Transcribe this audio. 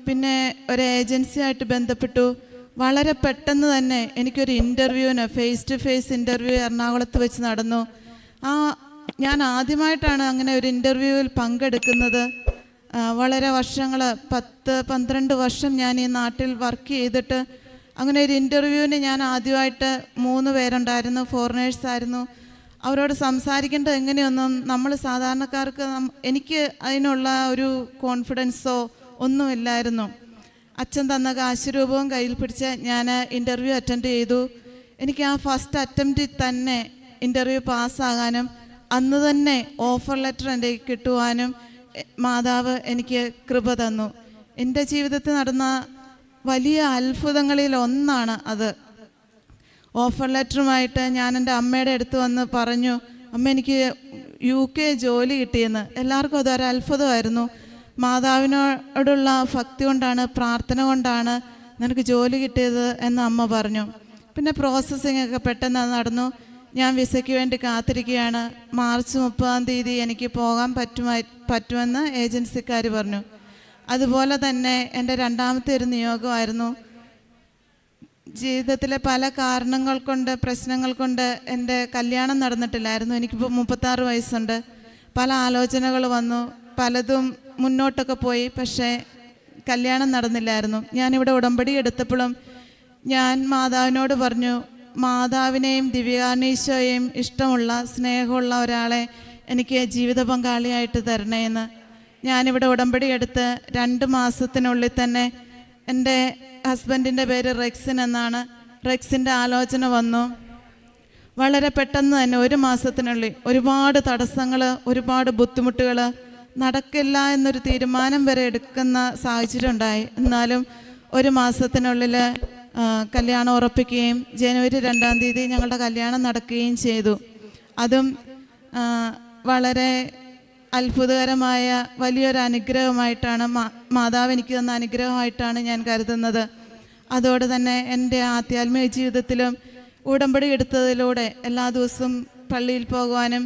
പിന്നെ ഒരു ഏജൻസിയായിട്ട് ബന്ധപ്പെട്ടു. വളരെ പെട്ടെന്ന് തന്നെ എനിക്കൊരു ഇൻ്റർവ്യൂവിന് ഫേസ് ടു ഫേസ് ഇൻ്റർവ്യൂ എറണാകുളത്ത് വെച്ച് നടന്നു. ഞാൻ ആദ്യമായിട്ടാണ് അങ്ങനെ ഒരു ഇൻ്റർവ്യൂവിൽ പങ്കെടുക്കുന്നത്. വളരെ വർഷങ്ങൾ 10-12 വർഷം ഞാൻ ഈ നാട്ടിൽ വർക്ക് ചെയ്തിട്ട് അങ്ങനെ ഒരു ഇൻ്റർവ്യൂവിന് ഞാൻ ആദ്യമായിട്ട് 3 പേരുണ്ടായിരുന്നു, ഫോറിനേഴ്സായിരുന്നു. അവരോട് സംസാരിക്കേണ്ടത് എങ്ങനെയൊന്നും നമ്മൾ സാധാരണക്കാർക്ക് എനിക്ക് അതിനുള്ള ഒരു കോൺഫിഡൻസോ ഒന്നുമില്ലായിരുന്നു. അച്ഛൻ തന്ന കാശുരൂപവും കയ്യിൽ പിടിച്ച് ഞാൻ ഇൻ്റർവ്യൂ അറ്റൻഡ് ചെയ്തു. എനിക്ക് ആ ഫസ്റ്റ് അറ്റംപ്റ്റിൽ തന്നെ ഇൻ്റർവ്യൂ പാസ്സാകാനും അന്ന് തന്നെ ഓഫർ ലെറ്റർ എൻ്റെ കിട്ടുവാനും മാതാവ് എനിക്ക് കൃപ തന്നു. എൻ്റെ ജീവിതത്തിൽ നടന്ന വലിയ അത്ഭുതങ്ങളിൽ ഒന്നാണ് അത്. ഓഫർ ലെറ്ററുമായിട്ട് ഞാൻ എൻ്റെ അമ്മയുടെ അടുത്ത് വന്ന് പറഞ്ഞു, അമ്മ എനിക്ക് UK ജോലി കിട്ടിയെന്ന്. എല്ലാവർക്കും അതൊരു അത്ഭുതമായിരുന്നു. മാതാവിനോടുള്ള ഭക്തി കൊണ്ടാണ്, പ്രാർത്ഥന കൊണ്ടാണ് നിനക്ക് ജോലി കിട്ടിയത് എന്ന് അമ്മ പറഞ്ഞു. പിന്നെ പ്രോസസ്സിംഗ് ഒക്കെ പെട്ടെന്ന് നടന്നു. ഞാൻ വിസയ്ക്ക് വേണ്ടി കാത്തിരിക്കുകയാണ്. മാർച്ച് 30-ാം തീയതി എനിക്ക് പോകാൻ പറ്റുമെന്ന് ഏജൻസിക്കാർ പറഞ്ഞു. അതുപോലെ തന്നെ എൻ്റെ രണ്ടാമത്തെ ഒരു നിയോഗമായിരുന്നു. ജീവിതത്തിലെ പല കാരണങ്ങൾ കൊണ്ട്, പ്രശ്നങ്ങൾ കൊണ്ട് എൻ്റെ കല്യാണം നടന്നിട്ടില്ലായിരുന്നു. എനിക്കിപ്പോൾ 36 വയസ്സുണ്ട്. പല ആലോചനകൾ വന്നു, പലതും മുന്നോട്ടൊക്കെ പോയി, പക്ഷേ കല്യാണം നടന്നില്ലായിരുന്നു. ഞാനിവിടെ ഉടമ്പടി എടുത്തപ്പോഴും ഞാൻ മാതാവിനോട് പറഞ്ഞു, മാതാവിനെയും ദിവ്യകാരുണ്യീശോയെയും ഇഷ്ടമുള്ള, സ്നേഹമുള്ള ഒരാളെ എനിക്ക് ജീവിത പങ്കാളിയായിട്ട് തരണേന്ന്. ഞാനിവിടെ ഉടമ്പടി എടുത്ത് 2 മാസത്തിനുള്ളിൽ തന്നെ എൻ്റെ ഹസ്ബൻഡിൻ്റെ പേര് റെക്സിൻ എന്നാണ്. റെക്സിൻ്റെ ആലോചന വന്നു. വളരെ പെട്ടെന്ന് തന്നെ 1 മാസത്തിനുള്ളിൽ ഒരുപാട് തടസ്സങ്ങൾ, ഒരുപാട് ബുദ്ധിമുട്ടുകൾ, നടക്കില്ല എന്നൊരു തീരുമാനം വരെ എടുക്കുന്ന സാഹചര്യം ഉണ്ടായി. എന്നാലും 1 മാസത്തിനുള്ളിൽ കല്യാണം ഉറപ്പിക്കുകയും ജനുവരി 2-ാം തീയതി ഞങ്ങളുടെ കല്യാണം നടക്കുകയും ചെയ്തു. അതും വളരെ അത്ഭുതകരമായ വലിയൊരു അനുഗ്രഹമായിട്ടാണ്, മാതാവ് എനിക്ക് തന്ന അനുഗ്രഹമായിട്ടാണ് ഞാൻ കരുതുന്നത്. അതോടെ തന്നെ എൻ്റെ ആധ്യാത്മിക ജീവിതത്തിലും ഉടമ്പടി എടുത്തതിലൂടെ എല്ലാ ദിവസവും പള്ളിയിൽ പോകുവാനും